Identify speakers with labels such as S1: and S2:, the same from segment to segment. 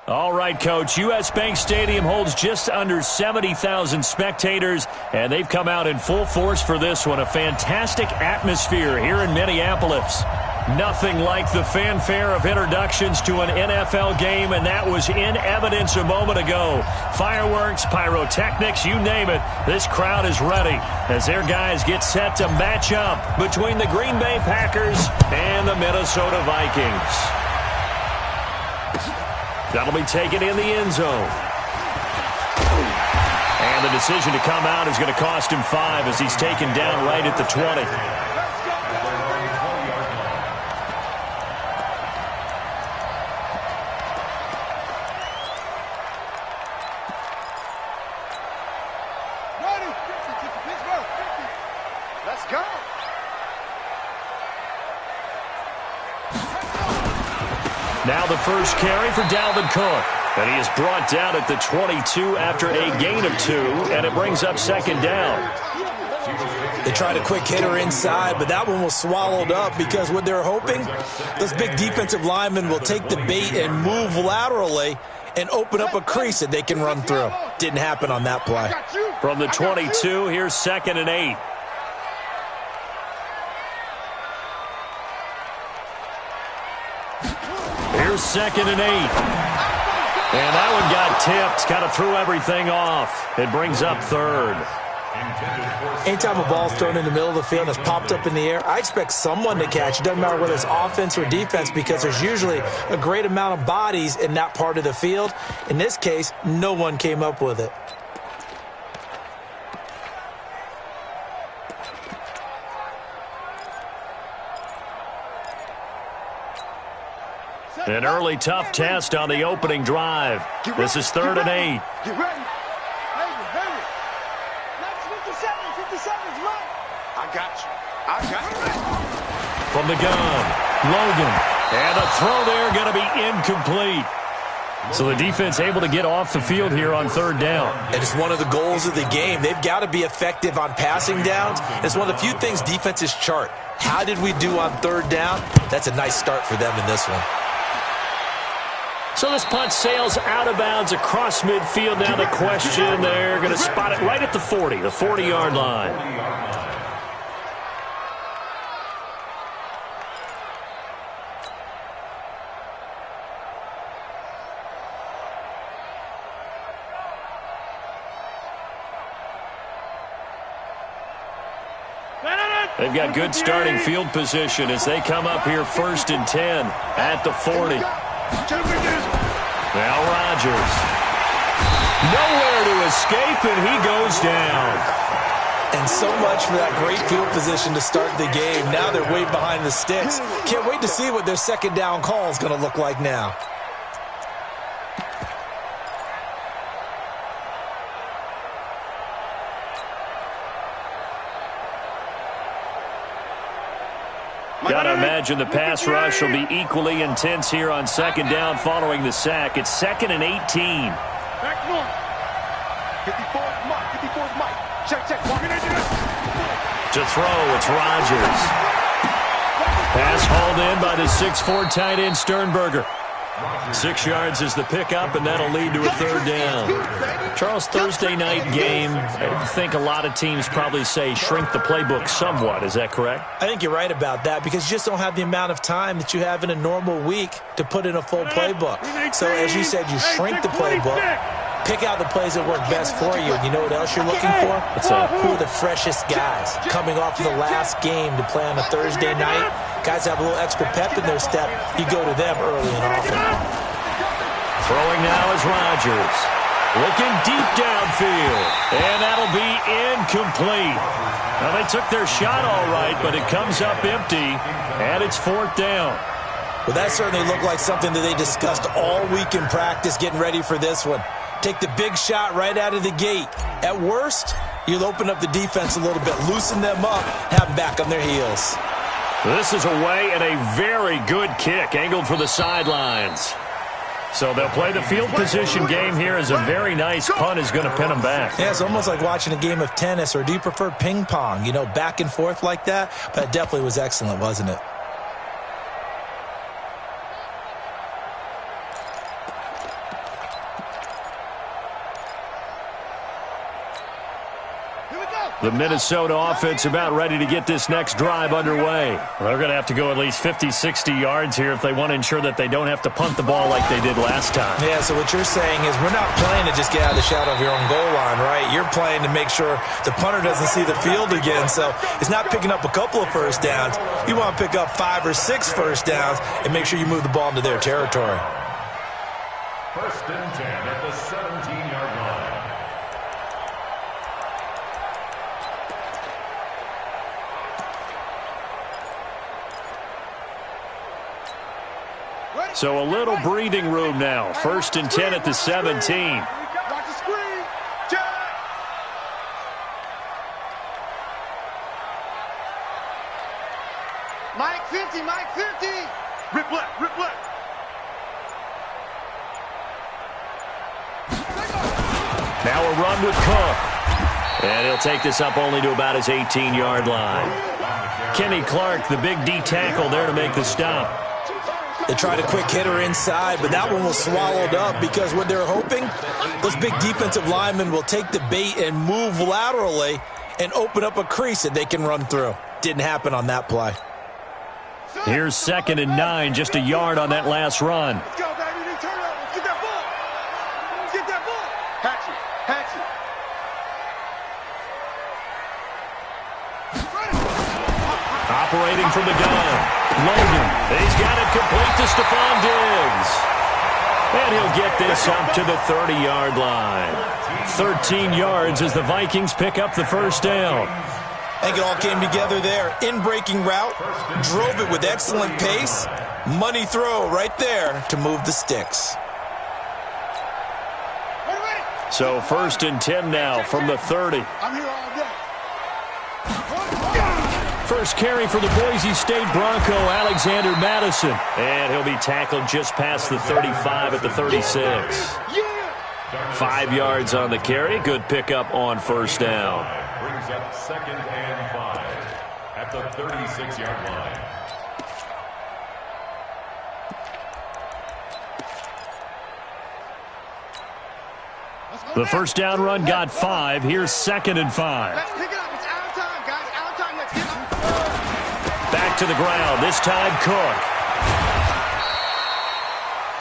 S1: All right, Coach. U.S. Bank Stadium holds just under 70,000 spectators, and they've come out in full force for this one. A fantastic atmosphere here in Minneapolis. Nothing like the fanfare of introductions to an NFL game, and that was in evidence a moment ago. Fireworks, pyrotechnics, you name it. This crowd is ready as their guys get set to match up between the Green Bay Packers and the Minnesota Vikings. That'll be taken in the end zone. And the decision to come out is going to cost him 5 as he's taken down right at the 20.
S2: Let's go.
S1: Now the first carry for Dalvin Cook. And he is brought down at the 22 after a gain of 2, and it brings up second down.
S3: They tried a quick hitter inside, but that one was swallowed up because what they're hoping, those big defensive linemen will take the bait and move laterally and open up a crease that they can run through. Didn't happen on that play.
S1: From the 22, here's 2nd and 8. Here's 2nd and 8. And that one got tipped, kind of threw everything off. It brings up 3rd.
S3: Anytime a ball's thrown in the middle of the field and it's popped up in the air, I expect someone to catch. It doesn't matter whether it's offense or defense because there's usually a great amount of bodies in that part of the field. In this case, no one came up with it.
S1: An early tough test on the opening drive. This is 3rd and 8.
S2: Get ready. Hurry. Next 50 seconds, run. I got you.
S1: From the gun, Logan. And a throw there going to be incomplete. So the defense able to get off the field here on 3rd down.
S3: And it's one of the goals of the game. They've got to be effective on passing downs. It's one of the few things defenses chart. How did we do on 3rd down? That's a nice start for them in this one.
S1: So this punt sails out of bounds across midfield. Now the question, they're going to spot it right at the 40, the 40-yard line. They've got good starting field position as they come up here 1st and 10 at the 40. Now Rodgers. Nowhere to escape, and he goes down.
S3: And so much for that great field position to start the game. Now they're way behind the sticks. Can't wait to see what their 2nd down call is going to look like now.
S1: Got to imagine the pass rush will be equally intense here on 2nd down following the sack. It's 2nd and 18.
S2: Back north. 54th Mike. Check.
S1: To throw, it's Rodgers. Pass hauled in by the 6'4" tight end Sternberger. 6 yards is the pickup, and that'll lead to a 3rd down. Charles, Thursday night game, I think a lot of teams probably say shrink the playbook somewhat. Is that correct?
S3: I think you're right about that because you just don't have the amount of time that you have in a normal week to put in a full playbook. So as you said, you shrink the playbook, pick out the plays that work best for you, and you know what else you're looking for? Who are the freshest guys coming off of the last game to play on a Thursday night? Guys have a little extra pep in their step. You go to them early and often.
S1: Throwing now is Rodgers. Looking deep downfield. And that'll be incomplete. Now, they took their shot all right, but it comes up empty, and it's 4th down.
S3: Well, that certainly looked like something that they discussed all week in practice getting ready for this one. Take the big shot right out of the gate. At worst, you'll open up the defense a little bit, loosen them up, have them back on their heels.
S1: This is away and a very good kick angled for the sidelines. So they'll play the field position game here as a very nice punt is going to pin them back.
S3: Yeah, it's almost like watching a game of tennis, or do you prefer ping pong? You know, back and forth like that? But it definitely was excellent, wasn't it?
S1: The Minnesota offense about ready to get this next drive underway. They're going to have to go at least 50, 60 yards here if they want to ensure that they don't have to punt the ball like they did last time.
S3: Yeah, so what you're saying is we're not playing to just get out of the shadow of your own goal line, right? You're playing to make sure the punter doesn't see the field again. So it's not picking up a couple of first downs. You want to pick up 5 or 6 first downs and make sure you move the ball into their territory.
S4: First and 10 at the 17-yard line.
S1: So a little breathing room now. First and 10 at the 17.
S2: Watch the screen. Jack. Mike 50, Mike 50. Rip left, rip left.
S1: Now a run with Cook. And he'll take this up only to about his 18-yard line. Kenny Clark, the big D tackle there to make the stop.
S3: They tried a quick hitter inside, but that one was swallowed up because what they're hoping, those big defensive linemen will take the bait and move laterally and open up a crease that they can run through. Didn't happen on that play.
S1: Here's 2nd and 9, just a yard on that last run.
S2: Let's go, baby. Turn it over. Let's get that ball. Let's get that ball. Hatch it. Hatch it.
S1: Operating from the gun. Logan, he's got it complete to Stephon Diggs. And he'll get this up to the 30-yard line. 13 yards as the Vikings pick up the first down.
S3: I think it all came together there. In-breaking route, drove it with excellent pace. Money throw right there to move the sticks.
S1: So 1st and 10 now from the 30.
S2: I'm here all day.
S1: First carry for the Boise State Bronco, Alexander Madison. And he'll be tackled just past the 35 at the 36. 5 yards on the carry. Good pickup on first down.
S4: Brings up 2nd and 5 at the 36-yard line.
S1: The first down run got 5. Here's 2nd and 5.
S2: Let's pick it up. It's out of time, guys. Out of time. Let's get up.
S1: Back to the ground. This time Cook.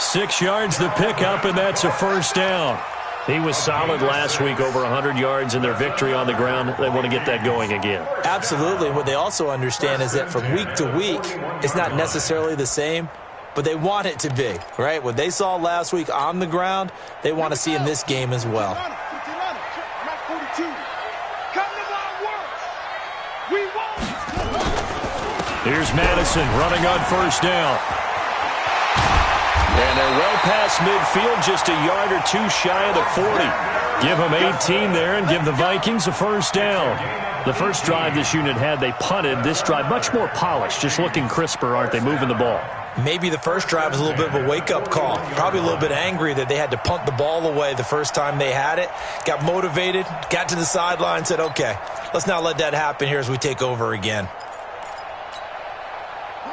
S1: 6 yards the pickup, and that's a first down. He was solid last week, over 100 yards in their victory on the ground. They want to get that going again.
S3: Absolutely. What they also understand is that from week to week, it's not necessarily the same, but they want it to be, right? What they saw last week on the ground, they want to see in this game as well.
S2: I'm at 42. Come to my work. We won't.
S1: Here's Madison running on first down. And they're well past midfield, just a yard or two shy of the 40. Give them 18 there and give the Vikings a first down. The first drive this unit had, they punted. This drive, much more polished, just looking crisper, aren't they, moving the ball?
S3: Maybe the first drive was a little bit of a wake-up call. Probably a little bit angry that they had to punt the ball away the first time they had it. Got motivated, got to the sideline, said, okay, let's not let that happen here as we take over again.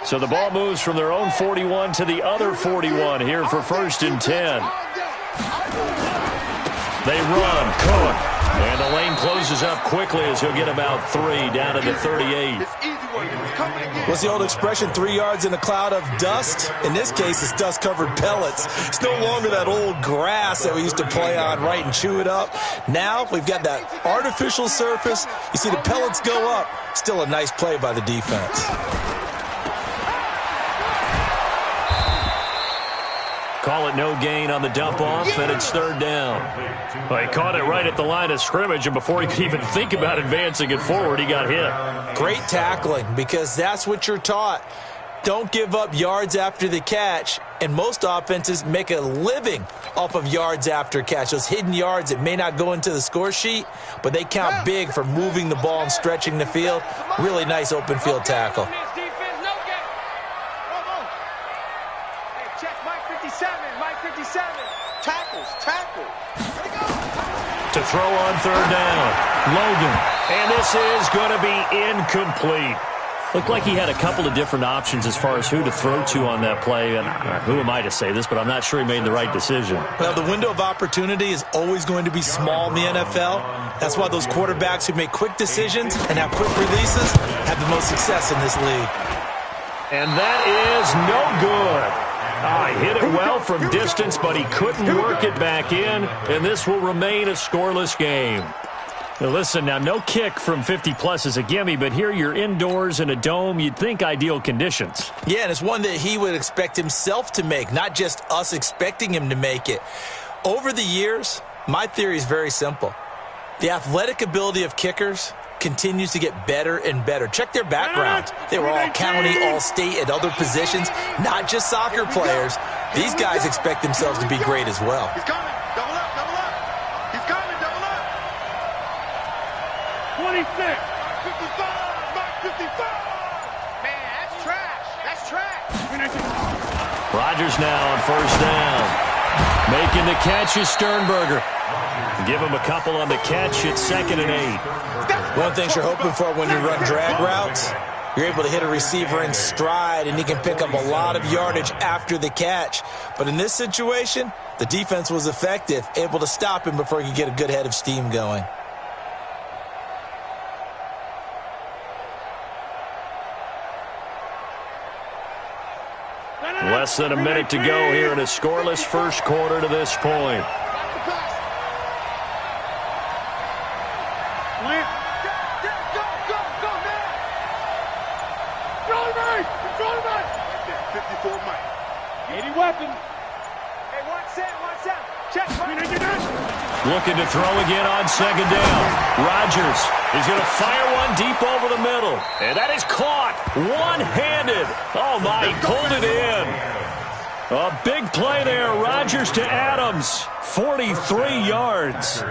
S1: So the ball moves from their own 41 to the other 41 here for 1st and 10. They run, Cook, and the lane closes up quickly as he'll get about 3 down to the 38.
S3: What's the old expression, 3 yards in a cloud of dust? In this case, it's dust-covered pellets. It's no longer that old grass that we used to play on, right, and chew it up. Now we've got that artificial surface. You see the pellets go up. Still a nice play by the defense.
S1: Call it no gain on the dump-off, and it's 3rd down. Well, he caught it right at the line of scrimmage, and before he could even think about advancing it forward, he got hit.
S3: Great tackling, because that's what you're taught. Don't give up yards after the catch, and most offenses make a living off of yards after catch. Those hidden yards that may not go into the score sheet, but they count big for moving the ball and stretching the field. Really nice open field tackle.
S1: To throw on 3rd down, Logan. And this is going to be incomplete. Looked like he had a couple of different options as far as who to throw to on that play. And who am I to say this, but I'm not sure he made the right decision.
S3: Well, the window of opportunity is always going to be small in the NFL. That's why those quarterbacks who make quick decisions and have quick releases have the most success in this league.
S1: And that is no good. He hit it well from distance, but he couldn't work it back in, and this will remain a scoreless game. Now listen, now no kick from 50-plus is a gimme, but here you're indoors in a dome. You'd think ideal conditions.
S3: Yeah, and it's one that he would expect himself to make, not just us expecting him to make it. Over the years, my theory is very simple. The athletic ability of kickers continues to get better and better. Check their backgrounds. They were all county, all state at other positions, not just soccer players. These guys expect themselves to be great as well.
S2: He's coming. Double up, double up. He's coming, double up. 26. 55. Mark 55. Man, that's trash. That's trash.
S1: Rodgers now on first down. Making the catch is Sternberger. Give him a couple on the catch. It's 2nd and 8.
S3: One thing you're hoping for when you run drag routes, you're able to hit a receiver in stride, and he can pick up a lot of yardage after the catch. But in this situation, the defense was effective, able to stop him before he could get a good head of steam going.
S1: Less than a minute to go here in a scoreless first quarter to this point. Looking to throw again on 2nd down. Rodgers is going to fire one deep over the middle. And that is caught one-handed. Oh, my, he pulled it in. A big play there. Rodgers to Adams. 43 yards.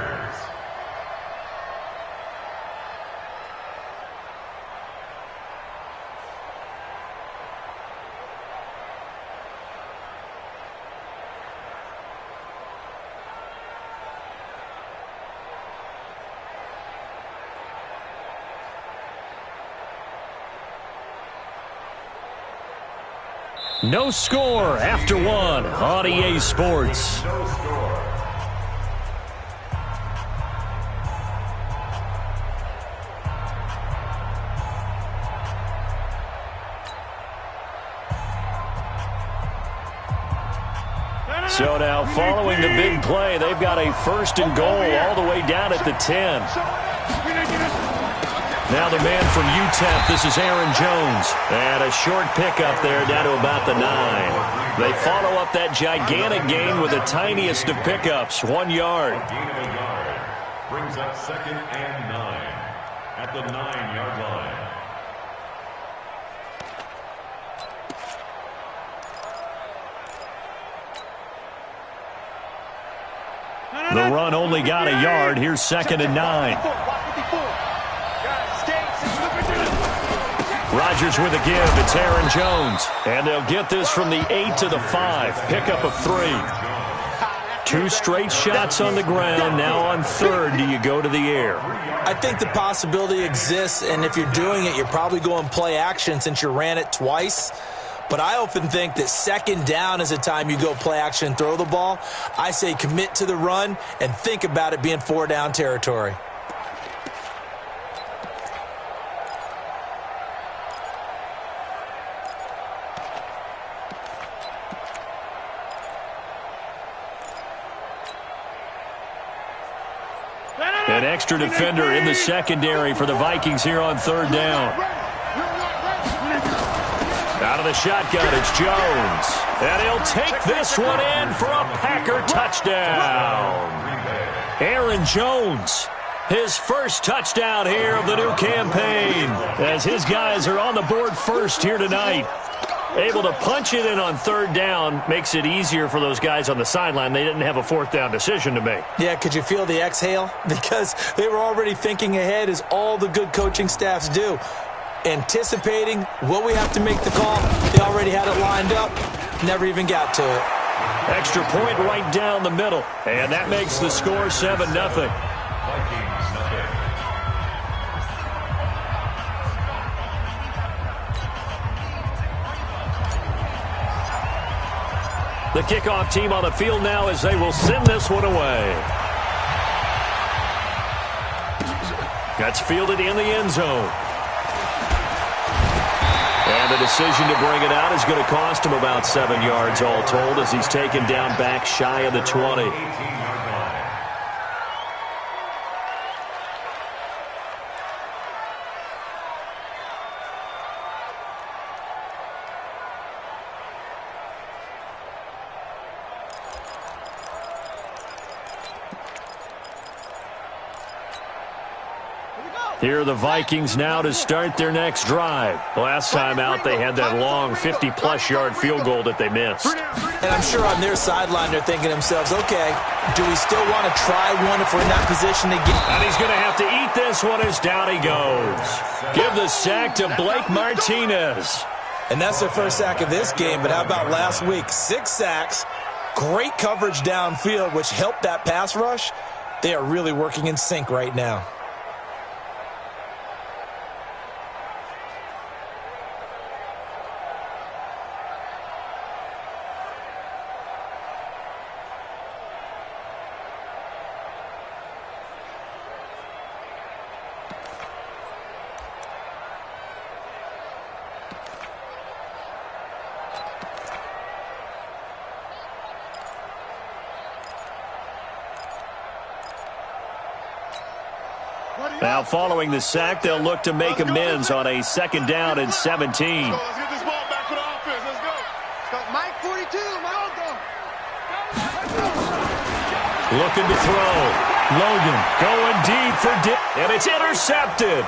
S1: No score after one on EA Sports. So now following the big play, they've got a 1st and goal all the way down at the 10. Now the man from UTEP, this is Aaron Jones. And a short pickup there down to about the 9. They follow up that gigantic gain with the tiniest of pickups, 1 yard.
S4: Gain of a yard brings up 2nd and 9 at the 9-yard line.
S1: The run only got a yard. Here's 2nd and 9. Rodgers with a give. It's Aaron Jones. And they'll get this from the 8 to the 5. Pickup of 3. 2 straight shots on the ground. Now on 3rd, do you go to the air?
S3: I think the possibility exists, and if you're doing it, you're probably going play action since you ran it twice. But I often think that 2nd down is a time you go play action and throw the ball. I say commit to the run and think about it being 4 down territory.
S1: An extra defender in the secondary for the Vikings here on 3rd down. Out of the shotgun, it's Jones. And he'll take this one in for a Packer touchdown. Aaron Jones, his first touchdown here of the new campaign, as his guys are on the board first here tonight. Able to punch it in on 3rd down makes it easier for those guys on the sideline. They didn't have a 4th down decision to make.
S3: Yeah, could you feel the exhale? Because they were already thinking ahead, as all the good coaching staffs do. Anticipating, will we have to make the call? They already had it lined up. Never even got to it.
S1: Extra point right down the middle. And that makes the score 7-0.
S4: Vikings nothing.
S1: The kickoff team on the field now as they will send this one away. That's fielded in the end zone. And the decision to bring it out is going to cost him about 7 yards all told as he's taken down back shy of the 20. Here are the Vikings now to start their next drive. Last time out, they had that long 50-plus yard field goal that they missed.
S3: And I'm sure on their sideline, they're thinking to themselves, okay, do we still want to try one if we're in that position again?
S1: And he's going to have to eat this one as down he goes. Give the sack to Blake Martinez.
S3: And that's their first sack of this game, but how about last week? 6 sacks, great coverage downfield, which helped that pass rush. They are really working in sync right now.
S1: Now following the sack, they'll look to make amends on a 2nd down and 17.
S2: Let's get this ball back for the offense. Let's go. Mike 42, my uncle.
S1: Looking to throw. Logan going deep for and it's intercepted.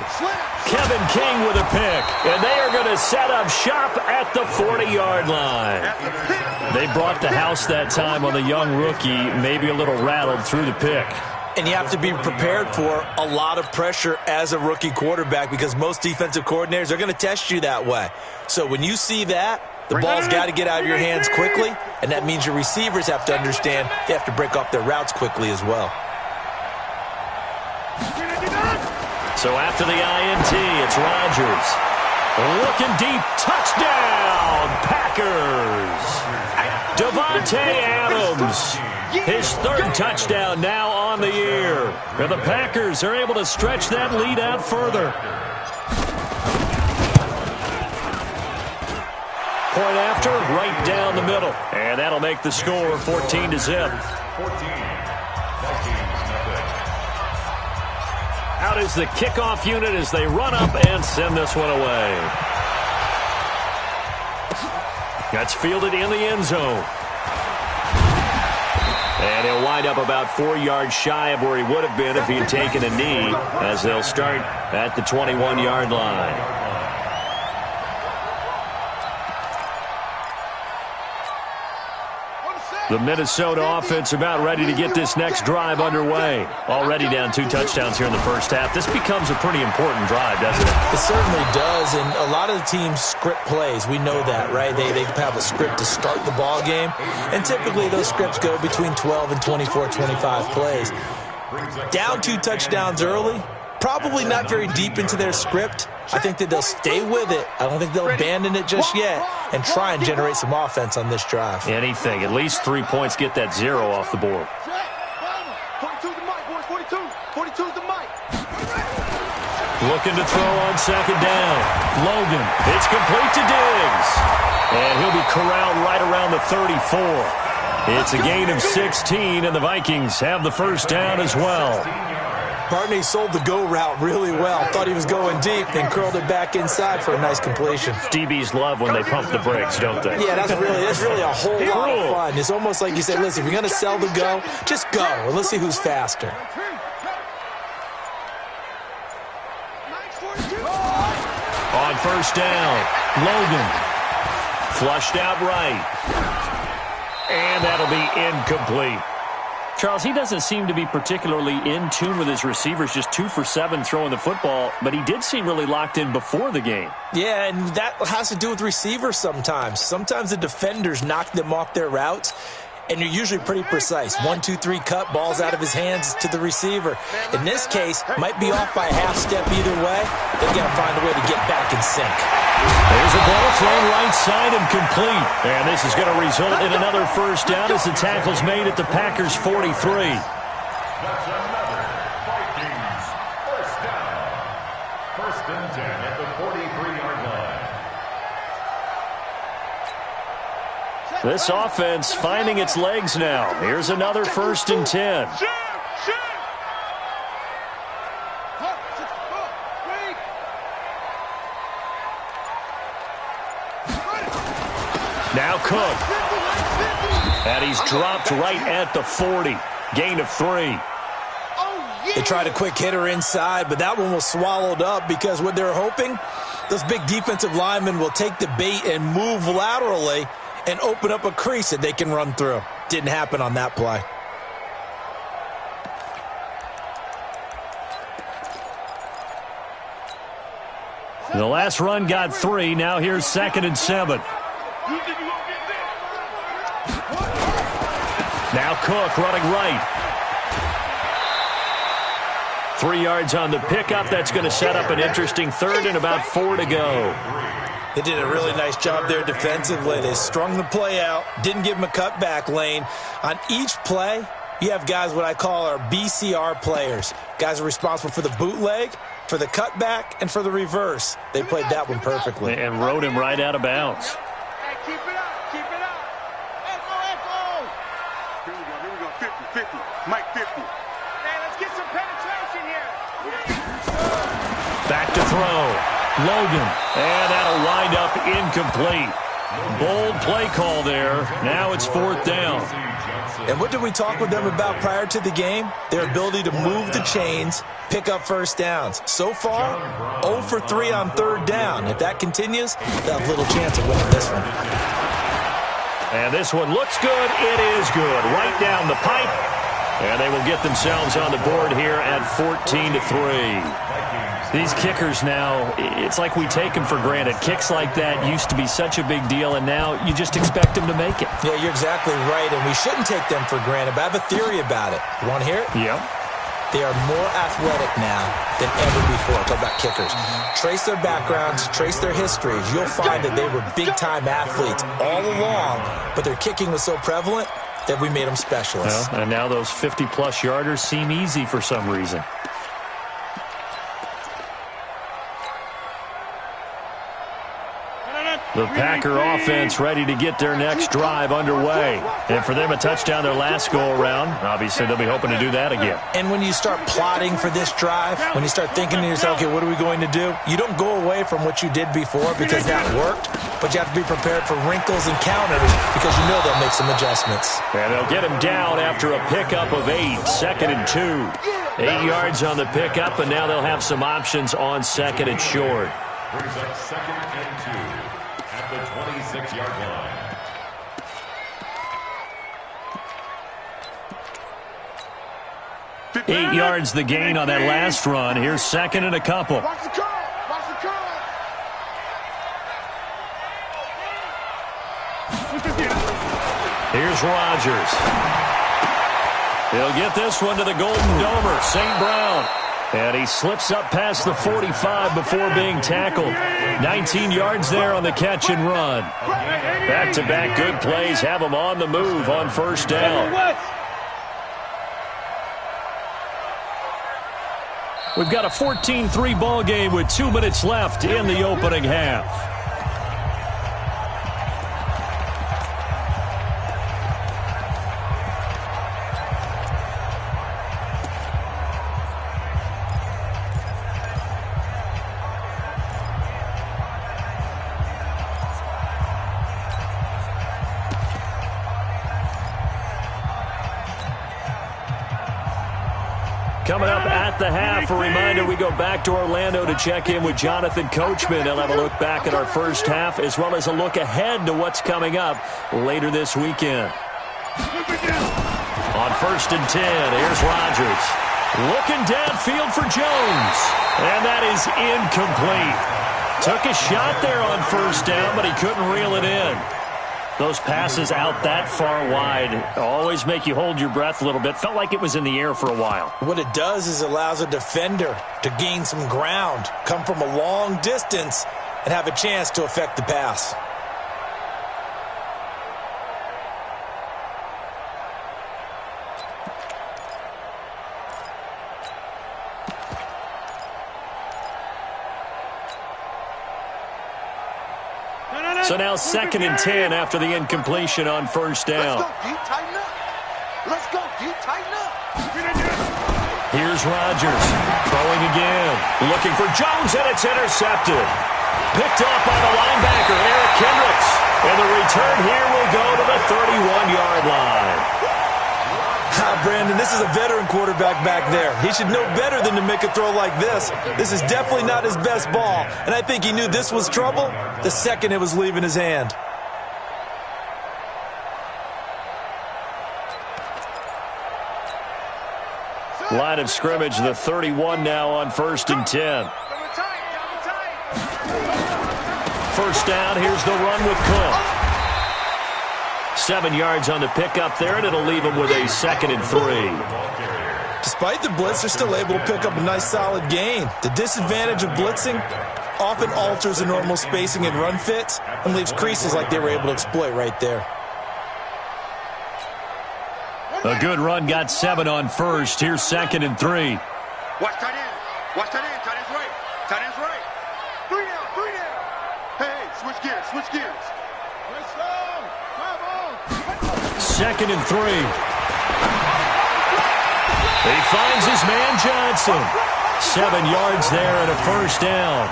S1: Kevin King with a pick. And they are going to set up shop at the 40-yard line. They brought the house that time on the young rookie, maybe a little rattled through the pick.
S3: And you have to be prepared for a lot of pressure as a rookie quarterback because most defensive coordinators are going to test you that way. So when you see that, the ball's got to get out of your hands quickly, and that means your receivers have to understand they have to break off their routes quickly as well.
S1: So after the INT, it's Rodgers. Looking deep, touchdown, Packers. Davante Adams. His 3rd touchdown now on the year. And the Packers are able to stretch that lead out further. Point after, right down the middle. And that'll make the score 14-0. Out is the kickoff unit as they run up and send this one away. That's fielded in the end zone. And he'll wind up about 4 yards shy of where he would have been if he had taken a knee as they'll start at the 21-yard line. The Minnesota offense about ready to get this next drive underway. Already down 2 touchdowns here in the first half. This becomes a pretty important drive, doesn't it?
S3: It certainly does, and a lot of the teams script plays. We know that, right? They have a script to start the ball game, and typically those scripts go between 12 and 24, 25 plays. Down 2 touchdowns early, probably not very deep into their script. I think that they'll stay with it. I don't think they'll abandon it just yet and try and generate some offense on this drive.
S1: Anything. At least 3 points, get that 0 off the board.
S2: 42 the mic, boys. 42. 42's the mic.
S1: Looking to throw on 2nd down. Logan. It's complete to Diggs. And he'll be corralled right around the 34. It's a gain of 16, and the Vikings have the 1st down as well.
S3: Barney sold the go route really well. Thought he was going deep, then curled it back inside for a nice completion.
S1: DBs love when they pump the brakes, don't they?
S3: Yeah, that's really a whole lot of fun. It's almost like you say, listen, if you're going to sell the go, just go, and let's see who's faster.
S1: On 1st down, Logan. Flushed out right. And that'll be incomplete. Charles, he doesn't seem to be particularly in tune with his receivers, just 2 for 7 throwing the football, but he did seem really locked in before the game.
S3: Yeah, and that has to do with receivers sometimes. Sometimes the defenders knock them off their routes, and you're usually pretty precise. 1, 2, 3 cut, balls out of his hands to the receiver. In this case, might be off by a half step either way. They've got to find a way to get back in sync.
S1: There's a ball thrown right side and complete. And this is going to result in another first down as the tackle's made at the Packers' 43.
S4: That's another Vikings first down. First and 10 at the 43-yard line.
S1: This offense finding its legs now. Here's another first and 10. Now Cook. And he's dropped right at the 40. Gain of 3.
S3: They tried a quick hitter inside, but that one was swallowed up because what they're hoping, those big defensive linemen will take the bait and move laterally and open up a crease that they can run through. Didn't happen on that play.
S1: The last run got 3. Now here's 2nd and 7. Now Cook running right. 3 yards on the pickup. That's going to set up an interesting third and about 4 to go.
S3: They did a really nice job there defensively. They strung the play out, didn't give him a cutback lane. On each play, you have guys what I call our BCR players. Guys are responsible for the bootleg, for the cutback, and for the reverse. They played that one perfectly.
S1: And rode him right out of bounds.
S2: Hey, keep it up, keep it up. Echo. Here we go, 50, 50. Mike 50. Hey, let's get some penetration here.
S1: Back to throw. Logan. And that'll wind up incomplete. Bold play call there. Now it's 4th down.
S3: And what did we talk with them about prior to the game? Their ability to move the chains, pick up first downs. So far, 0 for 3 on 3rd down. If that continues, they'll have little chance of winning this one.
S1: And this one looks good. It is good. Right down the pipe. And they will get themselves on the board here at 14 to 3. These kickers now, it's like we take them for granted. Kicks like that used to be such a big deal, and now you just expect them to make it.
S3: Yeah, you're exactly right, and we shouldn't take them for granted, but I have a theory about it. You want to hear it?
S1: Yeah.
S3: They are more athletic now than ever before. Talk about kickers. Trace their backgrounds, trace their histories. You'll find that they were big-time athletes all along, but their kicking was so prevalent that we made them specialists.
S1: Well, and now those 50-plus yarders seem easy for some reason. The Packer offense ready to get their next drive underway. And for them, a touchdown their last go-around. Obviously, they'll be hoping to do that again.
S3: And when you start plotting for this drive, when you start thinking to yourself, okay, what are we going to do? You don't go away from what you did before because that worked, but you have to be prepared for wrinkles and counters because you know they'll make some adjustments.
S1: And they'll get him down after a pickup of 8, 2nd and 2. 8 yards on the pickup, and now they'll have some options on 2nd and short.
S4: Brings up 2nd and 2. At the 26-yard line.
S1: 8 yards the gain on that last run. Here's 2nd and a couple.
S2: Watch the curl. Watch the curl.
S1: Here's Rodgers. He'll get this one to the Golden Domer, St. Brown. And he slips up past the 45 before being tackled. 19 yards there on the catch and run. Back-to-back good plays have him on the move on first down. We've got a 14-3 ball game with 2 minutes left in the opening half. Coming up at the half, a reminder, we go back to Orlando to check in with Jonathan Coachman. He'll have a look back at our first half as well as a look ahead to what's coming up later this weekend. On 1st and 10, here's Rodgers. Looking downfield for Jones. And that is incomplete. Took a shot there on first down, but he couldn't reel it in. Those passes out that far wide always make you hold your breath a little bit. Felt like it was in the air for a while.
S3: What it does is it allows a defender to gain some ground, come from a long distance, and have a chance to affect the pass.
S1: So now 2nd and 10 after the incompletion on first down.
S2: Let's go, D, tighten up. Let's go, D, tighten up.
S1: Here's Rodgers throwing again. Looking for Jones, and it's intercepted. Picked up by the linebacker, Eric Kendricks. And the return here will go to the 31-yard line.
S3: Brandon, this is a veteran quarterback back there. He should know better than to make a throw like this. This is definitely not his best ball, and I think he knew this was trouble the second it was leaving his hand.
S1: Line of scrimmage, the 31 now on 1st and 10. First down, here's the run with Cook. 7 yards on the pickup there, and it'll leave him with a 2nd and 3.
S3: Despite the blitz, they're still able to pick up a nice solid gain. The disadvantage of blitzing often alters the normal spacing and run fits and leaves creases like they were able to exploit right there.
S1: A good run got 7 on first. Here's 2nd and 3.
S2: Watch tight end. Watch tight end. Tight end's right. Tight end's right. 3 down. 3 down. Hey, switch gears. Switch gears. Let's go.
S1: 2nd and 3. He finds his man Johnson. 7 yards there and a first down.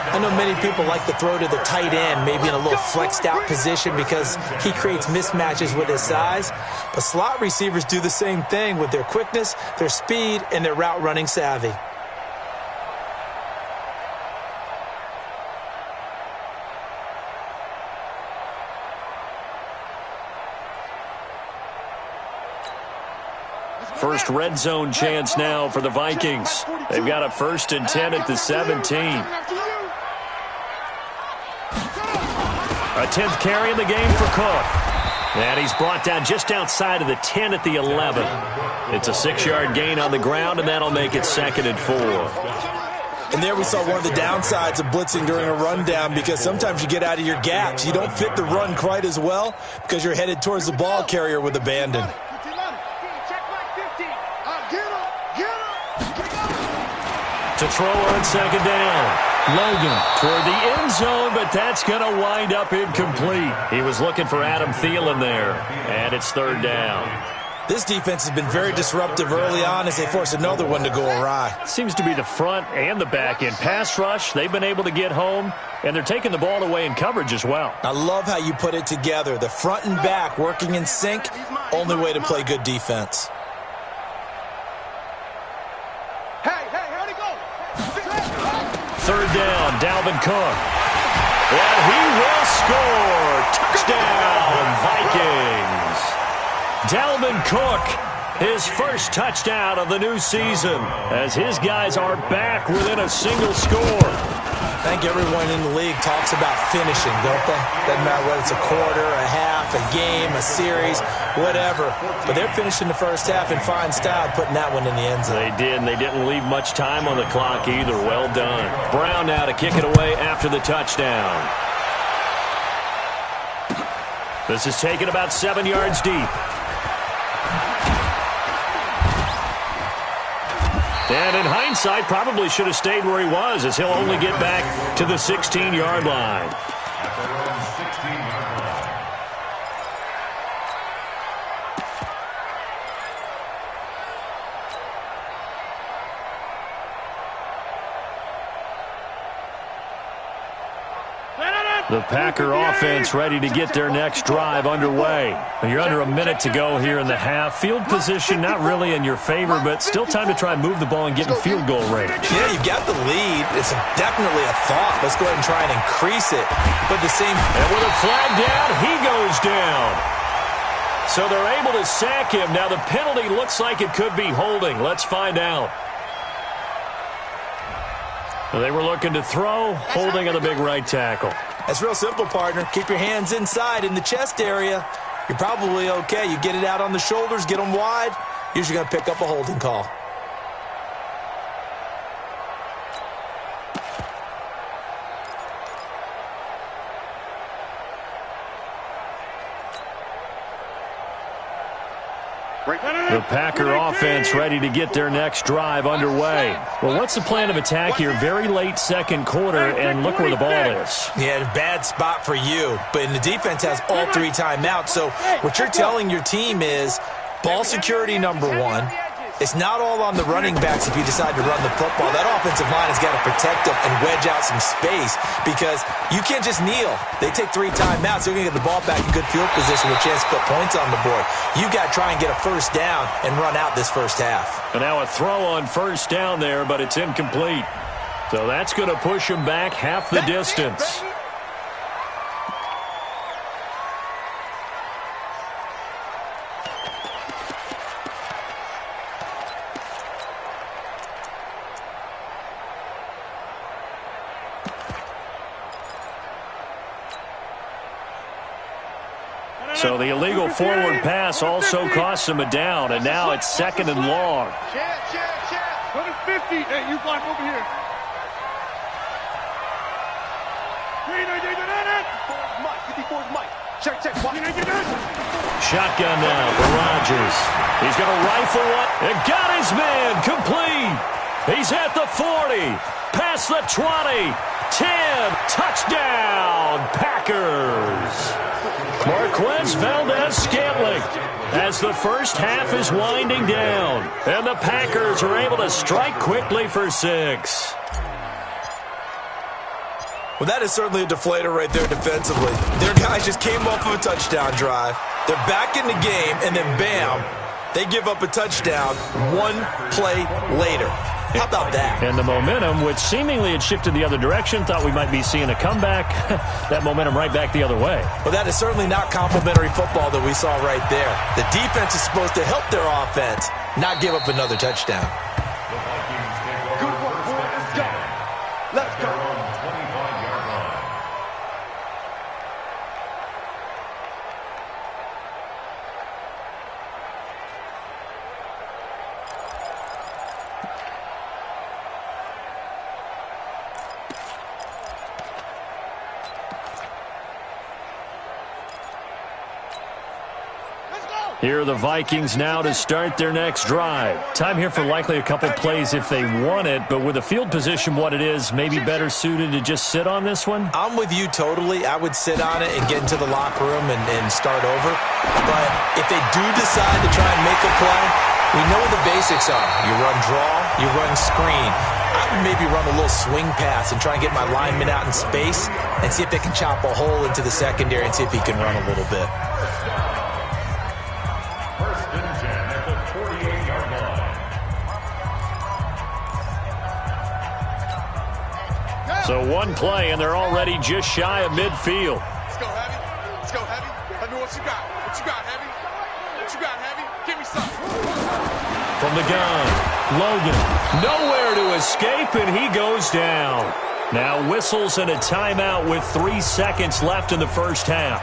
S3: I know many people like to throw to the tight end, maybe in a little flexed out position because he creates mismatches with his size. But slot receivers do the same thing with their quickness, their speed, and their route running savvy.
S1: First red zone chance now for the Vikings. They've got a 1st and 10 at the 17. A 10th carry in the game for Cook. And he's brought down just outside of the 10 at the 11. It's a 6-yard gain on the ground, and that'll make it 2nd and 4.
S3: And there we saw one of the downsides of blitzing during a rundown because sometimes you get out of your gaps. You don't fit the run quite as well because you're headed towards the ball carrier with abandon.
S1: To throw on 2nd down. Logan toward the end zone, but that's going to wind up incomplete. He was looking for Adam Thielen there, and it's 3rd down.
S3: This defense has been very disruptive early on as they force another one to go awry.
S1: Seems to be the front and the back end. Pass rush, they've been able to get home, and they're taking the ball away in coverage as well.
S3: I love how you put it together. The front and back working in sync, only way to play good defense.
S1: Third down, Dalvin Cook. And he will score. Touchdown, Vikings. Dalvin Cook, his first touchdown of the new season, as his guys are back within a single score.
S3: I think everyone in the league talks about finishing, don't they? Doesn't matter whether it's a quarter, a half, a game, a series, whatever. But they're finishing the first half in fine style, putting that one in the end zone.
S1: They did, and they didn't leave much time on the clock either. Well done. Brown now to kick it away after the touchdown. This is taken about 7 yards deep. And in hindsight, probably should have stayed where he was, as he'll only get back to the 16-yard line. The Packer offense ready to get their next drive underway. You're under a minute to go here in the half. Field position not really in your favor, but still time to try and move the ball and get in field goal range.
S3: Yeah, you've got the lead. It's definitely a thought. Let's go ahead and try and increase it. But the same...
S1: And with a flag down, he goes down. So they're able to sack him. Now the penalty looks like it could be holding. Let's find out. Well, they were looking to throw, holding on the big right tackle.
S3: That's real simple, partner. Keep your hands inside in the chest area. You're probably okay. You get it out on the shoulders, get them wide. Usually going to pick up a holding call.
S1: The Packer offense ready to get their next drive underway. Well, what's the plan of attack here? Very late second quarter, and look where the ball is.
S3: Yeah, bad spot for you. But the defense has all 3 timeouts. So what you're telling your team is ball security number 1. It's not all on the running backs if you decide to run the football. That offensive line has got to protect them and wedge out some space because you can't just kneel. They take 3 timeouts. They're going to get the ball back in good field position with a chance to put points on the board. You got to try and get a first down and run out this first half.
S1: And now a throw on first down there, but it's incomplete. So that's going to push them back half the distance. So the illegal forward pass also costs him a down, and now it's 2nd and long.
S2: Put it 50. Hey, you block over here.
S1: Shotgun now for Rodgers. He's going to rifle one and got his man complete. He's at the 40, past the 20, 10, touchdown, Packers. Marquez Valdez-Scantling as the first half is winding down. And the Packers are able to strike quickly for 6.
S3: Well, that is certainly a deflator right there defensively. Their guys just came off of a touchdown drive. They're back in the game, and then bam, they give up a touchdown 1 play later. How about that?
S1: And the momentum, which seemingly had shifted the other direction, thought we might be seeing a comeback. That momentum right back the other way.
S3: Well, that is certainly not complimentary football that we saw right there. The defense is supposed to help their offense, not give up another touchdown.
S2: Good work, boy. Let's go. Let's go.
S1: Here are the Vikings now to start their next drive. Time here for likely a couple plays if they want it, but with the field position what it is, maybe better suited to just sit on this one?
S3: I'm with you totally. I would sit on it and get into the locker room and start over. But if they do decide to try and make a play, we know what the basics are. You run draw, you run screen. I would maybe run a little swing pass and try and get my lineman out in space and see if they can chop a hole into the secondary and see if he can run a little bit.
S1: So 1 play, and they're already just shy of midfield.
S2: Let's go, Heavy. Let's go, Heavy. Let me what you got. What you got, Heavy? What you got, Heavy? Give me something.
S1: From the gun, Logan, nowhere to escape, and he goes down. Now whistles and a timeout with 3 seconds left in the first half.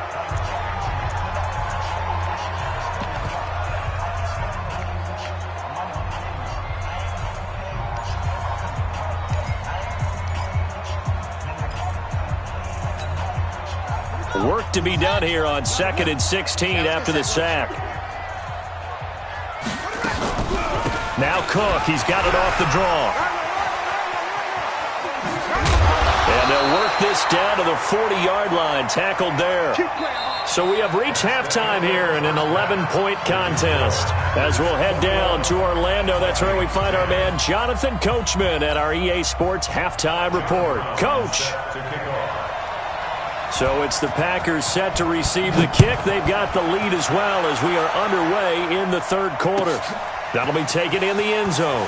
S1: Work to be done here on 2nd and 16 after the sack. Now Cook, he's got it off the draw. And they'll work this down to the 40-yard line, tackled there. So we have reached halftime here in an 11-point contest. As we'll head down to Orlando, that's where we find our man Jonathan Coachman at our EA Sports Halftime Report. Coach. So it's the Packers set to receive the kick. They've got the lead as well as we are underway in the 3rd quarter. That'll be taken in the end zone.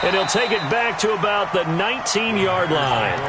S1: And he'll take it back to about the 19-yard line.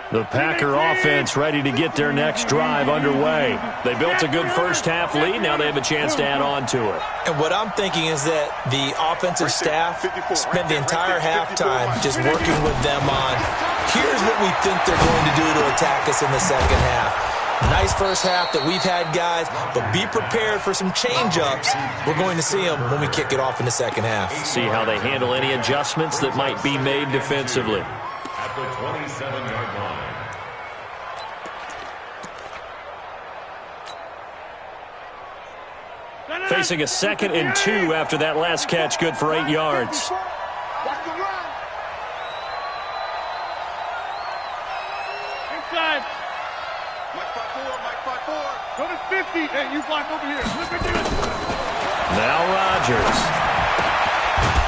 S1: The Packer offense ready to get their next drive underway. They built a good first-half lead. Now they have a chance to add on to it.
S3: And what I'm thinking is that the offensive staff spent the entire halftime just working with them on, here's what we think they're going to do to attack us in the second half. Nice first half that we've had, guys, but be prepared for some change-ups. We're going to see them when we kick it off in the second half.
S1: See how they handle any adjustments that might be made defensively.
S4: At the 27-yard line.
S1: Facing a 2nd and 2 after that last catch, good for 8 yards.
S2: Watch the run. Inside. Mike 5-4, Mike 5-4. Go to 50. Hey, you block over here.
S1: Now Rodgers.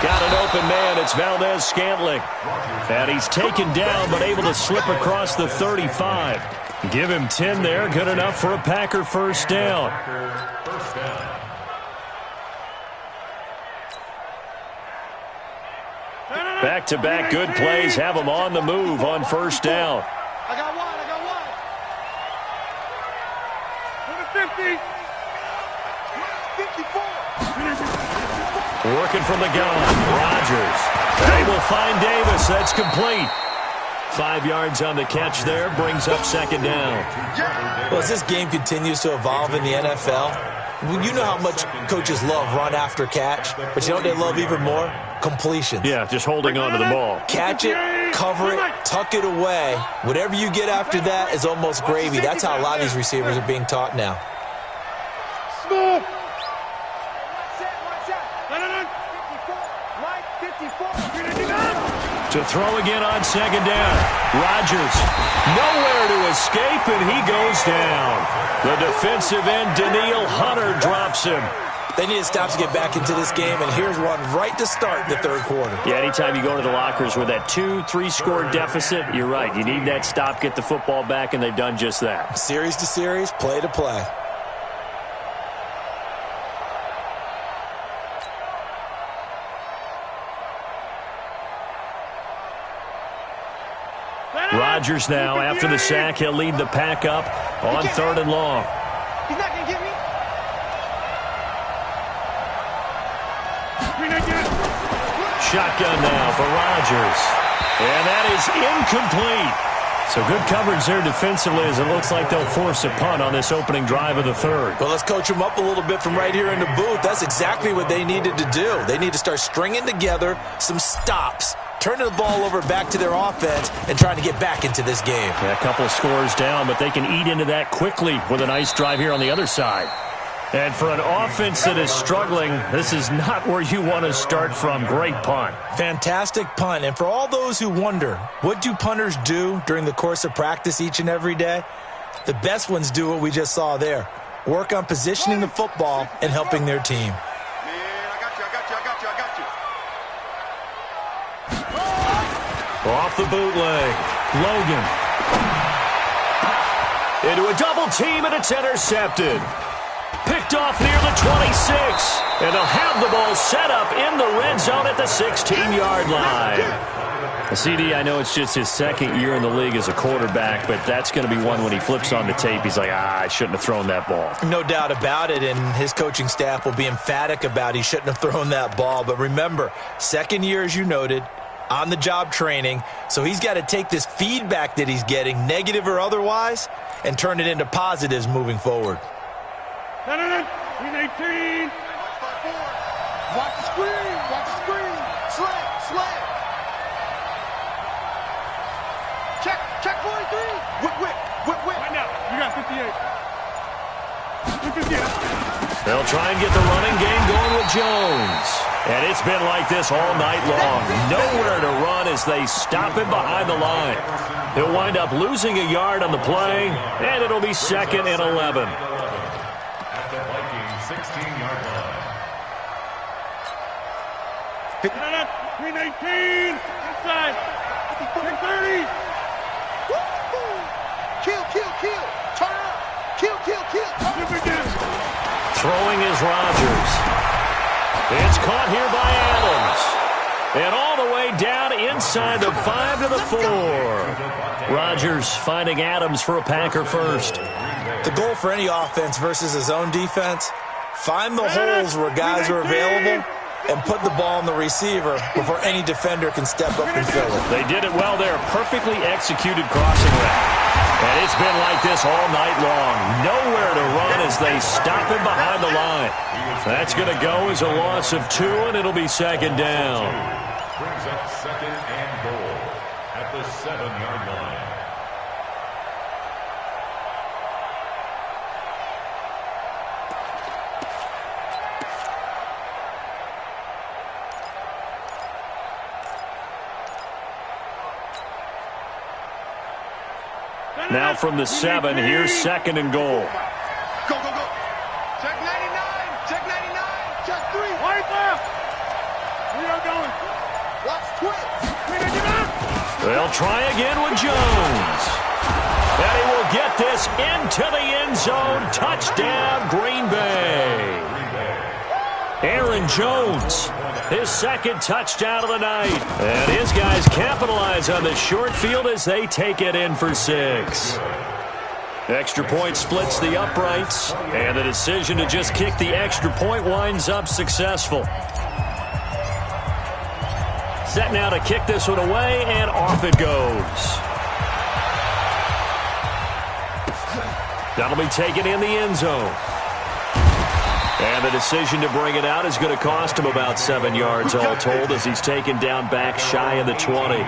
S1: Got an open man. It's Valdez-Scantling. And he's taken down but able to slip across the 35. Give him 10 there. Good enough for a Packer first down. Back-to-back good plays have them on the move on first down.
S2: I got one. Go to 50. 54.
S1: Working from the gun. Rodgers. They will find Davis. That's complete. 5 yards on the catch there. Brings up second down.
S3: Well, as this game continues to evolve in the NFL, you know how much coaches love run after catch, but you know what they love even more? Completions.
S1: Yeah, just holding on to the ball.
S3: Catch it, cover it, tuck it away. Whatever you get after that is almost gravy. That's how a lot of these receivers are being taught now.
S2: Smooth.
S1: To throw again on second down. Rodgers nowhere to escape, and he goes down. The defensive end, Danielle Hunter, drops him.
S3: They need to stop to get back into this game, and here's one right to start the third quarter.
S1: Yeah, anytime you go to the lockers with that 2-3 score deficit, you're right. You need that stop, get the football back, and they've done just that.
S3: Series to series, play to play.
S1: Rodgers now, after the sack, he'll lead the Pack up on 3rd and long.
S2: He's not going to get me.
S1: Shotgun now for Rodgers. And that is incomplete. So good coverage there defensively as it looks like they'll force a punt on this opening drive of the third.
S3: Well, let's coach them up a little bit from right here in the booth. That's exactly what they needed to do. They need to start stringing together some stops, turning the ball over back to their offense, and trying to get back into this game.
S1: Yeah, a couple of scores down, but they can eat into that quickly with a nice drive here on the other side. And for an offense that is struggling, this is not where you want to start from. Great punt.
S3: Fantastic punt. And for all those who wonder, what do punters do during the course of practice each and every day? The best ones do what we just saw there. Work on positioning the football and helping their team.
S1: Off the bootleg. Logan. Into a double team, and it's intercepted. Picked off near the 26. And they'll have the ball set up in the red zone at the 16-yard line. CD, I know it's just his second year in the league as a quarterback, but that's going to be one when he flips on the tape, he's like, I shouldn't have thrown that ball.
S3: No doubt about it, and his coaching staff will be emphatic about he shouldn't have thrown that ball. But remember, second year, as you noted, on-the-job training, so he's got to take this feedback that he's getting, negative or otherwise, and turn it into positives moving forward.
S2: 18. Watch the screen. Watch the screen. Slant. Check 43. Whip. Right now. You got 58.
S1: They'll try and get the running game going with Jones. And it's been like this all night long. Nowhere to run as they stop him behind the line. He'll wind up losing a yard on the play, and it'll be 2nd and 11.
S4: At the Vikings 16-yard line.
S2: 18. Inside. 30. Kill. Turn up. Kill.
S1: Throwing is Rodgers. It's caught here by Adams. And all the way down inside the 5 to the 4. Rodgers finding Adams for a Packer first.
S3: The goal for any offense versus his own defense, find the holes where guys are available and put the ball on the receiver before any defender can step up and fill it.
S1: They did it well there. Perfectly executed crossing route. And it's been like this all night long. Nowhere to run as they stop him behind the line. That's going to go as a loss of 2, and it'll be second down.
S4: Brings up second and goal at the 7-yard line.
S1: Now from the 7, here's second and goal.
S2: Go, go, go. Check 99. Check 99. Check 3. Right left. We are going. Watch twitch.
S1: They'll try again with Jones. And he will get this into the end zone. Touchdown, Green Bay. Aaron Jones, his second touchdown of the night. And his guys capitalize on the short field as they take it in for 6. Extra point splits the uprights, and the decision to just kick the extra point winds up successful. Set now to kick this one away, and off it goes. That'll be taken in the end zone. And the decision to bring it out is going to cost him about 7 yards all told as he's taken down back shy of the 20.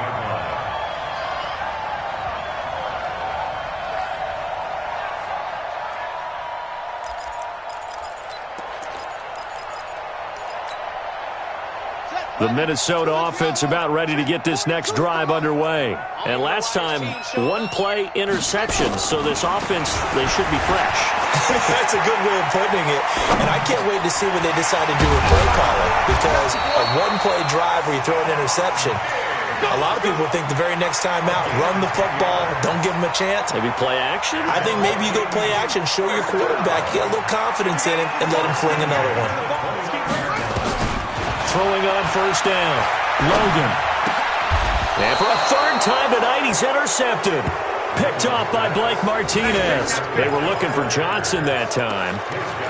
S1: The Minnesota offense about ready to get this next drive underway. And last time, 1-play interception, so this offense, they should be fresh.
S3: That's a good way of putting it. And I can't wait to see what they decide to do with play calling, because a 1-play drive where you throw an interception, a lot of people think the very next time out, run the football, don't give them a chance.
S1: Maybe play action?
S3: I think maybe you go play action, show your quarterback, get a little confidence in him, and let him fling another one.
S1: Throwing on first down, Logan. And for a third time tonight, he's intercepted. Picked off by Blake Martinez. They were looking for Johnson that time.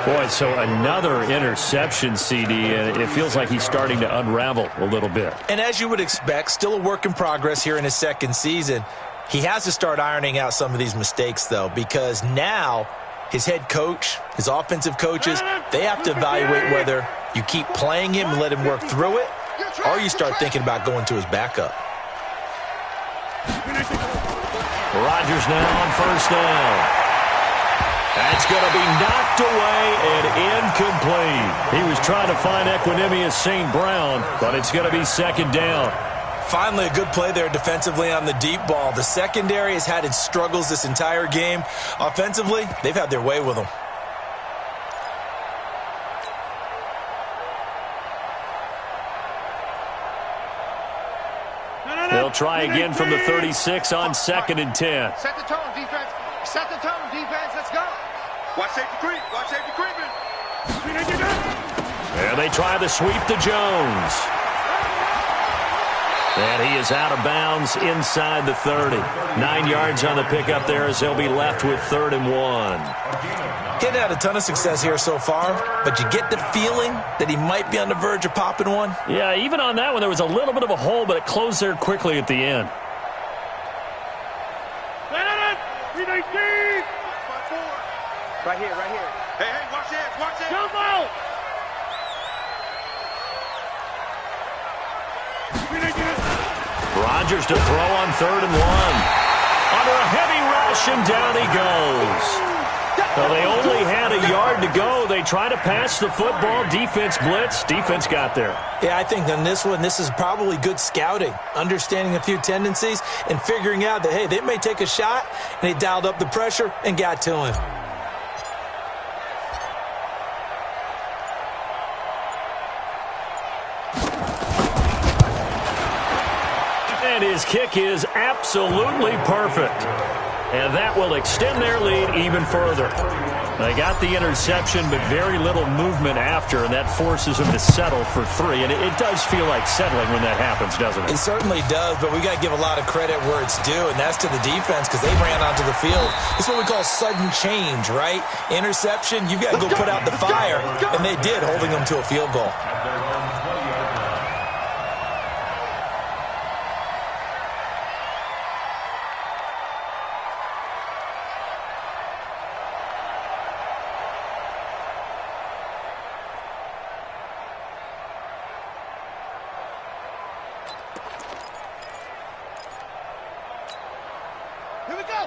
S1: Boy, so another interception, CD, and it feels like he's starting to unravel a little bit.
S3: And as you would expect, still a work in progress here in his second season. He has to start ironing out some of these mistakes, though, because now his head coach, his offensive coaches, they have to evaluate whether you keep playing him and let him work through it, or you start thinking about going to his backup.
S1: Rodgers now on first down. That's going to be knocked away and incomplete. He was trying to find Equanimous St. Brown, but it's going to be second down.
S3: Finally, a good play there defensively on the deep ball. The secondary has had its struggles this entire game. Offensively, they've had their way with them.
S1: They'll try again from the 36 on second and 10.
S2: Set the tone, defense. Set the tone, defense. Let's go. Watch safety creep. Watch safety creeping.
S1: And they try the sweep to Jones. And he is out of bounds inside the 30. 9 yards on the pickup there as they'll be left with 3rd and 1.
S3: He's had a ton of success here so far, but you get the feeling that he might be on the verge of popping one.
S1: Yeah, even on that one, there was a little bit of a hole, but it closed there quickly at the end.
S2: Right here, right here. Hey, watch this, watch this. Jump out!
S1: Rodgers to throw on 3rd and 1. Under a heavy rush, and down he goes. Well, they only had a yard to go. They tried to pass the football. Defense blitz. Defense got there.
S3: Yeah, I think on this one, this is probably good scouting, understanding a few tendencies, and figuring out that, hey, they may take a shot, and he dialed up the pressure and got to him.
S1: And his kick is absolutely perfect. And that will extend their lead even further. They got the interception, but very little movement after, and that forces them to settle for 3. And it does feel like settling when that happens, doesn't it?
S3: It certainly does, but we got to give a lot of credit where it's due, and that's to the defense because they ran onto the field. It's what we call sudden change, right? Interception, you've got to go put out the fire, and they did, holding them to a field goal.